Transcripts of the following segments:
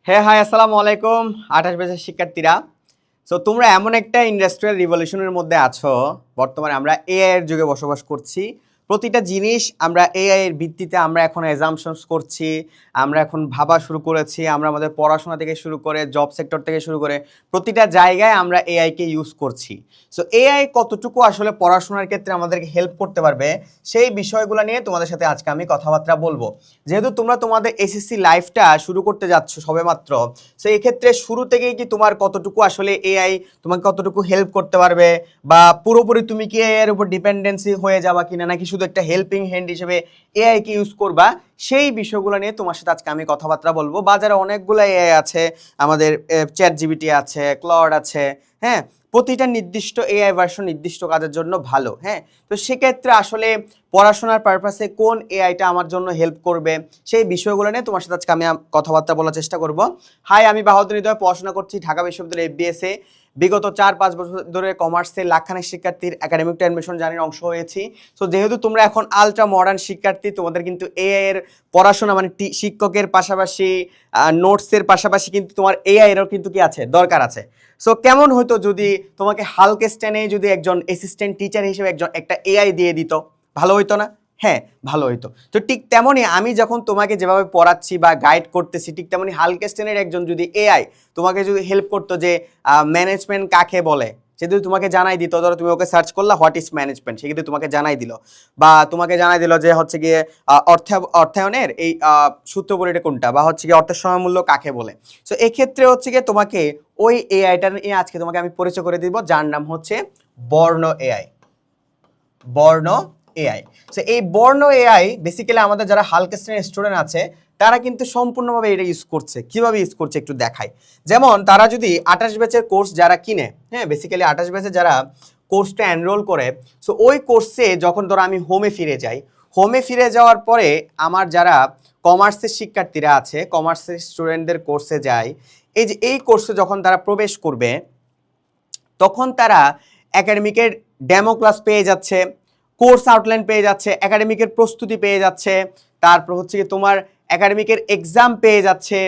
হ্যাঁ, হাই, আসসালামু আলাইকুম 28 ব্যাচের শিক্ষার্থীরা। সো তোমরা এমন একটা ইন্ডাস্ট্রিয়াল রিভলিউশনের মধ্যে আছো। বর্তমানে আমরা এআই এর যুগে বসবাস করছি। প্রতিটা জিনিস আমরা এআই এর ভিত্তিতে আমরা এখন অ্যাজাম্পশনস করছি। আমরা এখন ভাবা শুরু করেছি। আমরা আমাদের পড়াশোনা থেকে শুরু করে জব সেক্টর থেকে শুরু করে প্রতিটা জায়গায় আমরা এআই কে ইউজ করছি। সো এআই কতটুকু আসলে পড়াশোনার ক্ষেত্রে আমাদেরকে হেল্প করতে পারবে সেই বিষয়গুলো নিয়ে তোমাদের সাথে আজকে আমি কথাবার্তা বলবো। যেহেতু তোমরা তোমাদের এসএসসি লাইফটা শুরু করতে যাচ্ছ সবেমাত্র, সো এই ক্ষেত্রে শুরু থেকেই কি তোমার কতটুকু আসলে এআই তোমাকে কতটুকু হেল্প করতে পারবে, বা পুরোপুরি তুমি কি এআই এর উপর ডিপেন্ডেন্সি হয়ে যাবা কিনা, নাকি শুধু একটা হেল্পিং হ্যান্ড হিসেবে এআই কে ইউজ করবা, সেই বিষয়গুলো নিয়ে তোমার সাথে আজকে আমি কথাবার্তা বলবো। বাজারে অনেকগুলো এআই আছে, আমাদের চ্যাট জিপিটি আছে, ক্লড আছে, হ্যাঁ, প্রতিটা নির্দিষ্ট এআই ভার্সন নির্দিষ্ট কাজের জন্য ভালো। হ্যাঁ, তো সেক্ষেত্রে আসলে পড়াশোনার পারপাসে কোন এআইটা আমার জন্য হেল্প করবে সেই বিষয়গুলো নিয়ে তোমার সাথে আজকে আমি কথাবার্তা বলার চেষ্টা করব। হাই, আমি বাহাদুর হৃদয়, পড়াশোনা করছি ঢাকা বিশ্ববিদ্যালয়ের এফবিএসে। বিগত 4-5 বছর ধরে কমার্সের লাখখানেক শিক্ষার্থীর একাডেমিক অ্যাডমিশন জার্নির অংশ হয়েছি। সো যেহেতু তোমরা এখন আলট্রা মডার্ন শিক্ষার্থী, তোমাদের কিন্তু এআই এর পড়াশোনা মানে শিক্ষকের পাশাপাশি নোটসের পাশাপাশি কিন্তু তোমার এআই এরও কিন্তু কি আছে, দরকার আছে। সো কেমন হতো যদি তোমাকে হালকেস্টেনে যদি একজন অ্যাসিস্ট্যান্ট টিচার হিসেবে একটা এআই দিয়ে দিত, ভালো হইতো না? হ্যাঁ, ভালো হইতো। তো ঠিক তেমনই আমি যখন তোমাকে যেভাবে পড়াচ্ছি বা গাইড করতেছি, ঠিক তেমনই হালকেস্টেনের একজন যদি এআই তোমাকে যদি হেল্প করতো যে ম্যানেজমেন্ট কাকে বলে, সে যদি তোমাকে জানাই দিত, ধরো তুমি ওকে সার্চ করলা হোয়াট ইজ ম্যানেজমেন্ট, সে কিন্তু তোমাকে জানাই দিল, বা তোমাকে জানাই দিল যে হচ্ছে গিয়ে অর্থায়নের এই সূত্রপরিটা কোনটা, বা হচ্ছে গিয়ে অর্থের সমমূল্য কাকে বলে। সো এক্ষেত্রে হচ্ছে গিয়ে তোমাকে ওই এআইটা নিয়ে আজকে তোমাকে আমি পরিচয় করে দিব, যার নাম হচ্ছে বর্ণ এআই। বর্ণ এআই। সো এই বর্ণ এআই বেসিক্যালি আমাদের যারা হালকেস্টেনের স্টুডেন্ট আছে তারা কিন্তু সম্পূর্ণভাবে এটা ইউজ করছে। কিভাবে ইউজ করছে একটু দেখাই। যেমন তারা যদি 28 ব্যাচের কোর্স যারা কিনে, হ্যাঁ, বেসিক্যালি 28 ব্যাচে যারা কোর্সটা এনরোল করে, সো ওই কোর্সে যখন ধরো আমি হোমে ফিরে যাই, হোমে ফিরে যাওয়ার পরে আমার যারা কমার্সের শিক্ষার্থীরা আছে, কমার্সের স্টুডেন্টদের কোর্সে যায়, এই যে এই কোর্সে যখন তারা প্রবেশ করবে তখন তারা একাডেমিকের ডেমো ক্লাস পেয়ে যাচ্ছে, কোর্স আউটলাইন পেয়ে যাচ্ছে, একাডেমিকের প্রস্তুতি পেয়ে যাচ্ছে, তারপর হচ্ছে কি তোমার একাডেমিকের এক্সাম পেয়ে যাচ্ছে,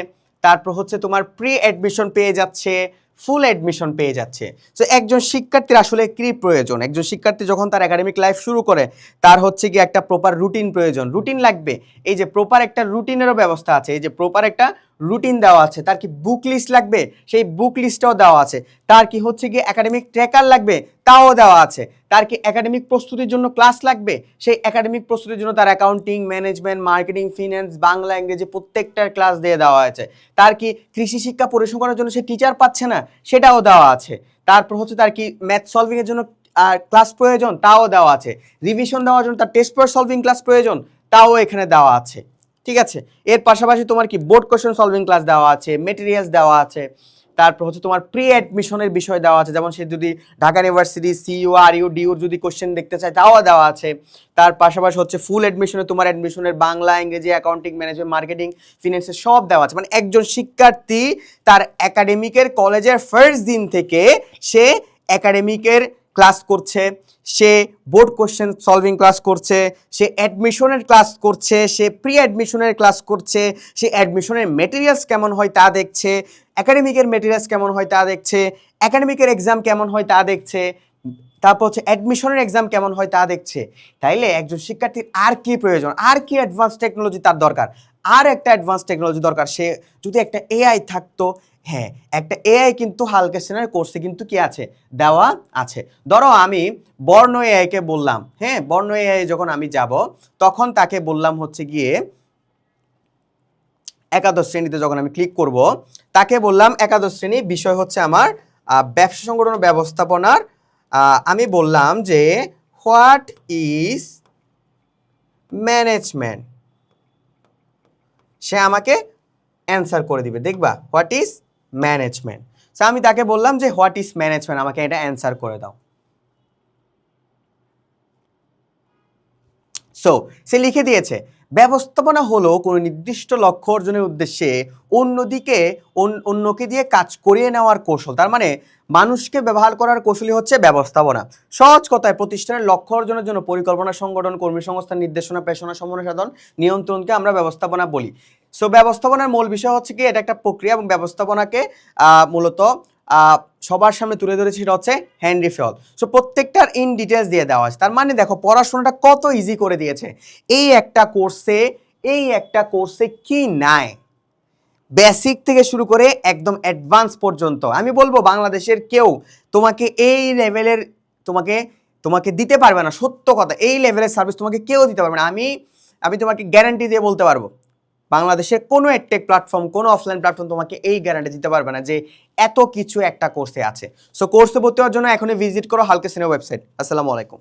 তারপর হচ্ছে তোমার প্রি অ্যাডমিশন পেয়ে যাচ্ছে, ফুল অ্যাডমিশন পেয়ে যাচ্ছে। সো একজন শিক্ষার্থীর আসলে কি প্রয়োজন? একজন শিক্ষার্থী যখন তার একাডেমিক লাইফ শুরু করে তার হচ্ছে কি একটা প্রপার রুটিন প্রয়োজন, রুটিন লাগবে। এই যে প্রপার একটা রুটিনেরও ব্যবস্থা আছে, এই যে প্রপার একটা রুটিন দেওয়া আছে। তার কি বুক লিস্ট লাগবে, সেই বুক লিস্টটাও দেওয়া আছে। তার কি হচ্ছে কি একাডেমিক ট্র্যাকার লাগবে, তাও দেওয়া আছে। তার কি একাডেমিক প্রস্তুতির জন্য ক্লাস লাগবে, সেই একাডেমিক প্রস্তুতির জন্য তার accounting, management, marketing, finance, Bangla, ইংরেজি প্রত্যেকটার ক্লাস দিয়ে দেওয়া আছে। তার কি কৃষি শিক্ষা পরিবেশন করার জন্য সে টিচার পাচ্ছে না, সেটাও দেওয়া আছে। তারপর হচ্ছে তার কি ম্যাথ সলভিং এর জন্য ক্লাস প্রয়োজন, তাও দেওয়া আছে। রিভিশন দেওয়ার জন্য তার টেস্ট পেপার সলভিং ক্লাস প্রয়োজন, তাও এখানে দেওয়া আছে। ঠিক আছে, এর পাশাপাশি তোমার কি বোর্ড কোয়েশ্চেন সলভিং ক্লাস দেওয়া আছে, মেটেরিয়ালস দেওয়া আছে। তারপর হচ্ছে তোমার প্রি অ্যাডমিশনের বিষয় দেওয়া আছে, যেমন সে যদি ঢাকা ইউনিভার্সিটি সিইউ আর ইউ ডিউর যদি কোশ্চেন দেখতে চায় তাও দেওয়া আছে। তার পাশাপাশি হচ্ছে ফুল অ্যাডমিশনে তোমার অ্যাডমিশনের বাংলা, ইংরেজি, অ্যাকাউন্টিং, ম্যানেজমেন্ট, মার্কেটিং, ফিন্যান্সের সব দেওয়া আছে। মানে একজন শিক্ষার্থী তার একাডেমিকের কলেজের ফার্স্ট দিন থেকে সে একাডেমিকের ক্লাস করছে, সে বোর্ড কোশ্চেন সলভিং ক্লাস করছে, সে অ্যাডমিশনের ক্লাস করছে, সে প্রি অ্যাডমিশনের ক্লাস করছে, সে অ্যাডমিশনের মেটেরিয়ালস কেমন হয় তা দেখছে, একাডেমিকের মেটেরিয়ালস কেমন হয় তা দেখছে, একাডেমিকের এক্সাম কেমন হয় তা দেখছে, তারপর হচ্ছে অ্যাডমিশনের এক্সাম কেমন হয় তা দেখছে। তাইলে একজন শিক্ষার্থীর আর কি প্রয়োজন, আর কি অ্যাডভান্স টেকনোলজি তার দরকার, আর একটা অ্যাডভান্স টেকনোলজি দরকার। সে যদি একটা এআই থাকতো, হ্যাঁ, একটা এআই কিন্তু হালকেস্টেনের কোর্সে কিন্তু কি আছে, দেওয়া আছে। ধরো আমি বর্ণ এআইকে বললাম, হ্যাঁ, বর্ণ এআই যখন আমি যাব তখন তাকে বললাম হচ্ছে গিয়ে একাদশ শ্রেণীতে যখন আমি ক্লিক করব, তাকে বললাম একাদশ শ্রেণী বিষয় হচ্ছে আমার ব্যবসা সংগঠন ও ব্যবস্থাপনার। আমি বললাম যে হোয়াট ইজ ম্যানেজমেন্ট, সে আমাকে অ্যান্সার করে দিবে। দেখবা হোয়াট ইজ ম্যানেজমেন্ট। সো আমি তাকে বললাম যে হোয়াট ইজ ম্যানেজমেন্ট, আমাকে এটা অ্যান্সার করে দাও। সো সে লিখে দিয়েছে ব্যবস্থাপনা হলো কোনো নির্দিষ্ট লক্ষ্য অর্জনের উদ্দেশ্যে অন্যকে দিয়ে কাজ করিয়ে নেওয়ার কৌশল। তার মানে মানুষকে ব্যবহার করার কৌশলই হচ্ছে ব্যবস্থাপনা। সহজ কথায় প্রতিষ্ঠানের লক্ষ্য অর্জনের জন্য পরিকল্পনা, সংগঠন, কর্মী সংস্থান, নির্দেশনা, পেশনা, সমন্বয় সাধন, নিয়ন্ত্রণকে আমরা ব্যবস্থাপনা বলি। সো ব্যবস্থাপনার মূল বিষয় হচ্ছে কি, এটা একটা প্রক্রিয়া এবং ব্যবস্থাপনাকে মূলত সবার সামনে তুলে ধরেছি, সেটা হচ্ছে হেনরি ফিয়ল। সো প্রত্যেকটার ইন ডিটেলস দিয়ে দেওয়া আছে। তার মানে দেখো পড়াশোনাটা কত ইজি করে দিয়েছে এই একটা কোর্সে কি নাই, বেসিক থেকে শুরু করে একদম অ্যাডভান্স পর্যন্ত। আমি বলবো বাংলাদেশের কেউ তোমাকে এই লেভেলের তোমাকে দিতে পারবে না, সত্য কথা, এই লেভেলের সার্ভিস তোমাকে কেউ দিতে পারবে না। আমি তোমাকে গ্যারান্টি দিয়ে বলতে পারবো বাংলাদেশের কোনো এডটেক প্ল্যাটফর্ম, কোনো অফলাইন প্ল্যাটফর্ম তোমাকে এই গ্যারান্টি দিতে পারবে না যে এত কিছু একটা কোর্সে আছে। সো কোর্সে ভর্তি হওয়ার জন্য এখনই ভিজিট করো হালকা সিনেমা ওয়েবসাইট। আসসালামু আলাইকুম।